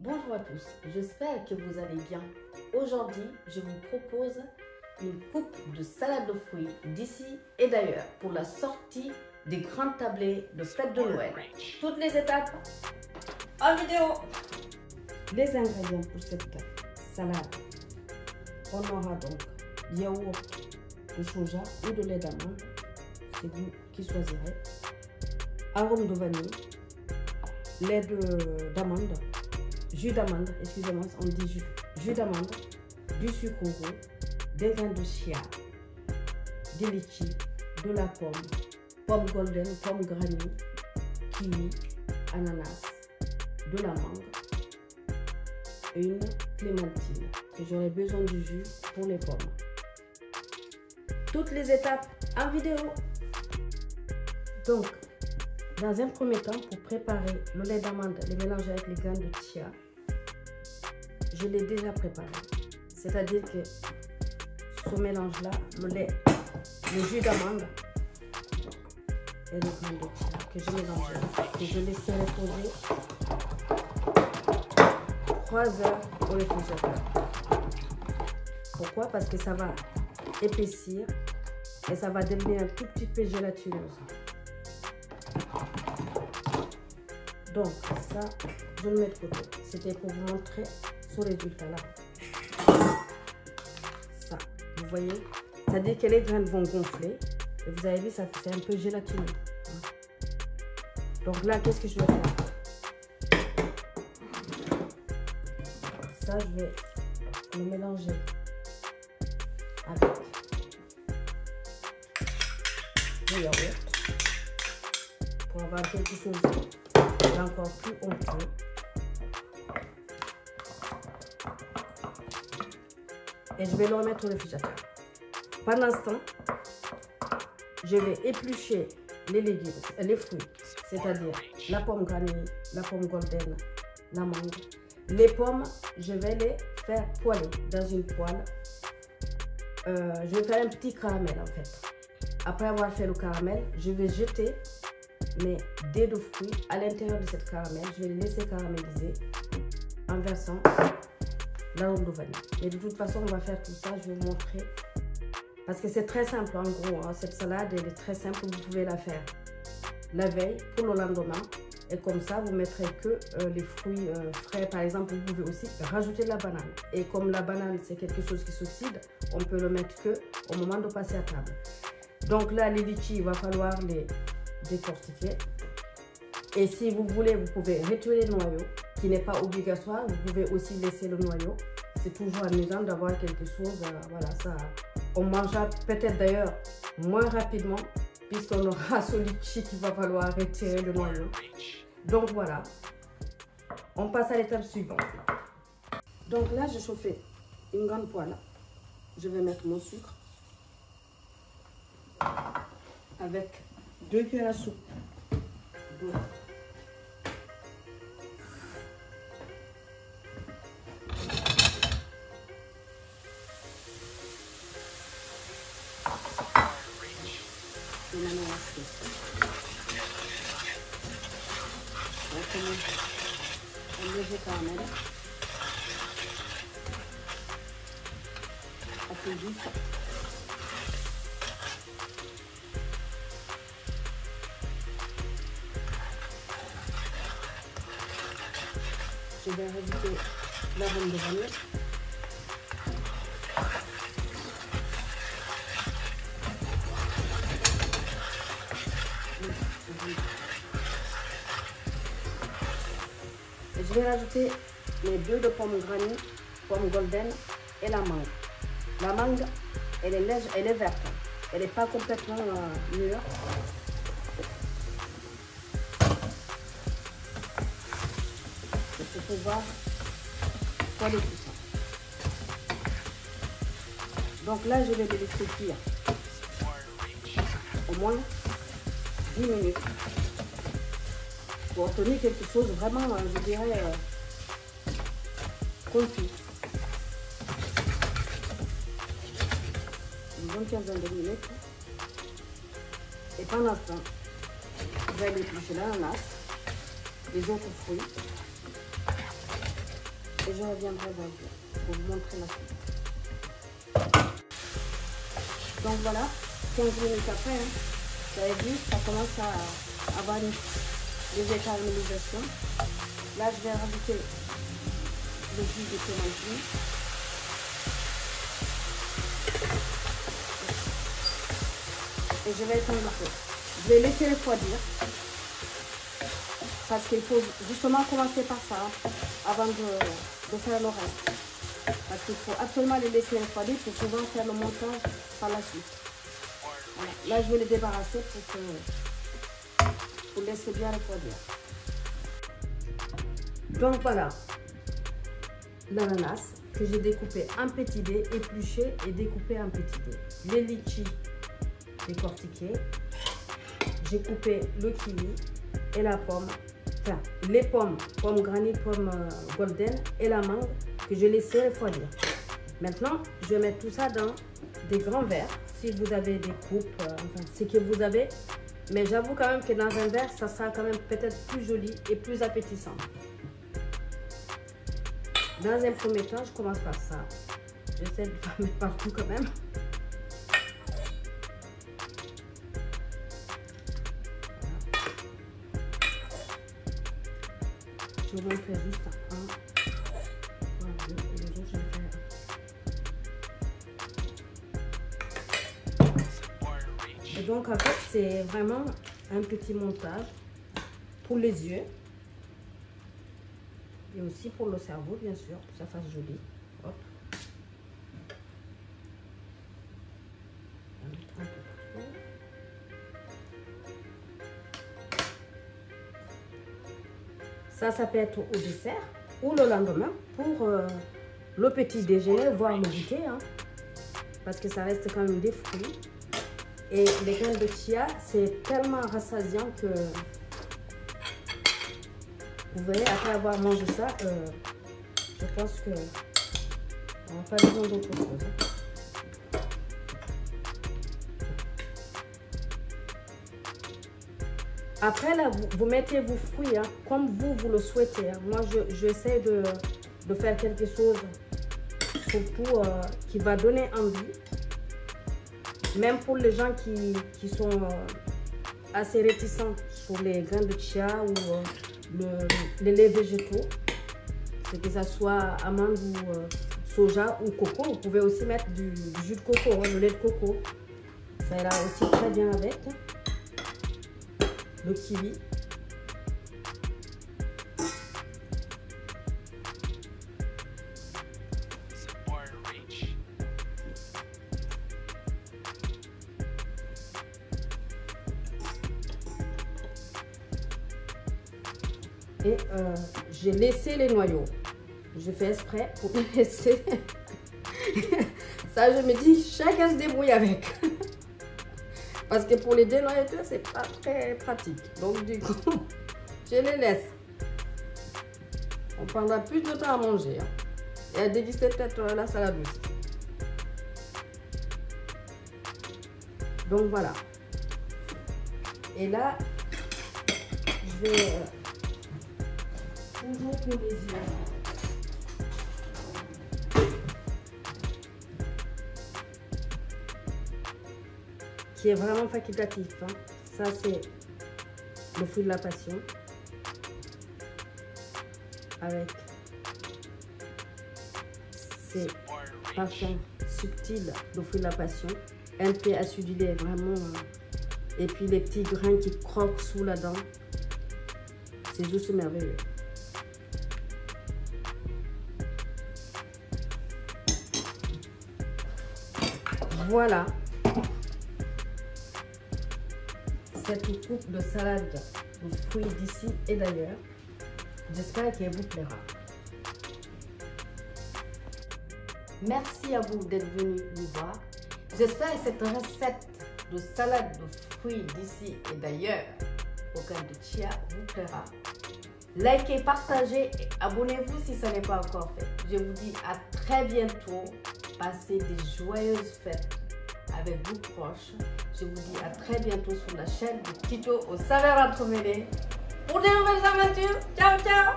Bonjour à tous, j'espère que vous allez bien. Aujourd'hui, je vous propose une coupe de salade de fruits d'ici et d'ailleurs pour la sortie des grands tablés de fête de Noël. Toutes les étapes en vidéo. Les ingrédients pour cette salade, on aura donc yaourt de soja ou de lait d'amande, c'est vous qui choisirez, arôme de vanille, lait d'amande, jus d'amande, excusez-moi, on dit jus d'amande, du sucre roux, des grains de chia, des litchis, de la pomme golden, pomme granny, kiwi, ananas, de la mangue, et une clémentine. Et j'aurai besoin du jus pour les pommes. Toutes les étapes en vidéo. Donc, dans un premier temps, pour préparer le lait d'amande, les mélanger avec les grains de chia, je l'ai déjà préparé. C'est-à-dire que ce mélange-là, le lait, le jus d'amande et le grain de chia que je mélange, que je laisserai reposer 3 heures au réfrigérateur. Pourquoi? Parce que ça va épaissir et ça va devenir un tout petit peu gélatineux. Donc ça, je le mets de côté. C'était pour vous montrer ce résultat-là. Ça, vous voyez, c'est-à-dire que les graines vont gonfler. Et vous avez vu, ça c'est un peu gélatineux. Donc là, qu'est-ce que je vais faire? Ça, je vais le mélanger avec le yaourt pour avoir quelque chose d'encore plus onctueux. Et je vais le remettre au réfrigérateur. Pendant ce temps, je vais éplucher les légumes, les fruits, c'est-à-dire la pomme granny, la pomme golden, la mangue. Les pommes, je vais les faire poêler dans une poêle. Je vais faire un petit caramel en fait. Après avoir fait le caramel, je vais jeter mes dés de fruits à l'intérieur de cette caramel. Je vais les laisser caraméliser en versant l'arôme de vanille. Et de toute façon, on va faire tout ça, je vais vous montrer. Parce que c'est très simple en gros, hein. Cette salade, elle est très simple, vous pouvez la faire la veille pour le lendemain. Et comme ça, vous mettrez que les fruits frais. Par exemple, vous pouvez aussi rajouter de la banane. Et comme la banane, c'est quelque chose qui s'oxyde, on peut le mettre que au moment de passer à table. Donc là, les litchis, il va falloir les décortiquer. Et si vous voulez, vous pouvez retirer le noyau, qui n'est pas obligatoire. Vous pouvez aussi laisser le noyau. C'est toujours amusant d'avoir quelque chose. Voilà, ça, on mangera peut-être d'ailleurs moins rapidement, puisqu'on aura ce litchi qu'il va falloir retirer le noyau. Donc voilà, on passe à l'étape suivante. Donc là, j'ai chauffé une grande poêle. Je vais mettre mon sucre avec 2 cuillères à soupe d'eau. Un léger caramel, assez vif. Je vais rajouter l'arôme de vanille. Je vais rajouter les 2 de pommes granny, pomme golden et la mangue. La mangue, elle est légère, elle est verte. Elle n'est pas complètement mûre. Il faut pouvoir coller tout ça. Donc là, je vais les laisser cuire au moins 10 minutes. Pour obtenir quelque chose vraiment, je dirais, confit. Une bonne quinzaine de minutes. Et pendant ce temps, je vais aller éplucher l'ananas, les autres fruits. et je reviendrai vers vous pour vous montrer la suite. Donc voilà, 15 minutes après, hein, vous avez vu, ça commence à avoir une légère caramélisation. Là, je vais rajouter le jus de clémentine. Et je vais éteindre le feu. Je vais laisser refroidir. Parce qu'il faut justement commencer par ça avant de faire le reste. Parce qu'il faut absolument les laisser refroidir pour pouvoir faire le montage par la suite. Voilà. Là, je vais les débarrasser pour laisser bien refroidir. Donc voilà, l'ananas que j'ai découpé en petits dés, épluché et découpé en petits dés. Les litchis décortiqués. J'ai coupé le kiwi et la pomme. Enfin, les pommes, pomme granny, pomme golden et la mangue que je laissé refroidir. Maintenant, je vais mettre tout ça dans des grands verres. Si vous avez des coupes, enfin, ce que vous avez. Mais j'avoue quand même que dans un verre, ça sera quand même peut-être plus joli et plus appétissant. Dans un premier temps, je commence par ça. J'essaie de faire mettre partout quand même. Je vous montre juste un, deux, et les autres, je vais faire. Et donc, en fait, c'est vraiment un petit montage pour les yeux. Et aussi pour le cerveau, bien sûr, pour que ça fasse joli. Hop. On va mettre un peu partout. Ça peut être au dessert ou le lendemain pour le petit déjeuner, voire le goûter. Hein, parce que ça reste quand même des fruits. Et les graines de chia, c'est tellement rassasiant que vous voyez, après avoir mangé ça, je pense que on n'a pas besoin d'autre chose. Après, là, vous mettez vos fruits hein, comme vous le souhaitez. Hein. Moi, j'essaie de faire quelque chose surtout qui va donner envie. Même pour les gens qui sont assez réticents sur les graines de chia ou les laits végétaux, que ça soit amande ou soja ou coco. Vous pouvez aussi mettre du jus de coco, hein, le lait de coco. Ça ira aussi très bien avec. Le kiwi. Et j'ai laissé les noyaux. Je fais exprès pour les laisser. Ça, je me dis, chacun se débrouille avec. Parce que pour les dénoyateurs, c'est pas très pratique. Donc, du coup, je les laisse. On prendra plus de temps à manger. Hein. Et à déguster peut-être la salade aussi. Donc, voilà. Et là, je vais toujours pour les yeux. Qui est vraiment facultatif. Hein. Ça, c'est le fruit de la passion. Avec ces parfums subtils de fruit de la passion. Un peu acidulé, vraiment. Et puis les petits grains qui croquent sous la dent. C'est juste merveilleux. Voilà. Cette coupe de salade de fruits d'ici et d'ailleurs. J'espère qu'elle vous plaira. Merci à vous d'être venus nous voir. J'espère que cette recette de salade de fruits d'ici et d'ailleurs au grain de chia vous plaira. Likez, partagez et abonnez-vous si ce n'est pas encore fait. Je vous dis à très bientôt. Passez des joyeuses fêtes avec vos proches. Je vous dis à très bientôt sur la chaîne de Tito aux saveurs entremêlées pour de nouvelles aventures. Ciao, ciao!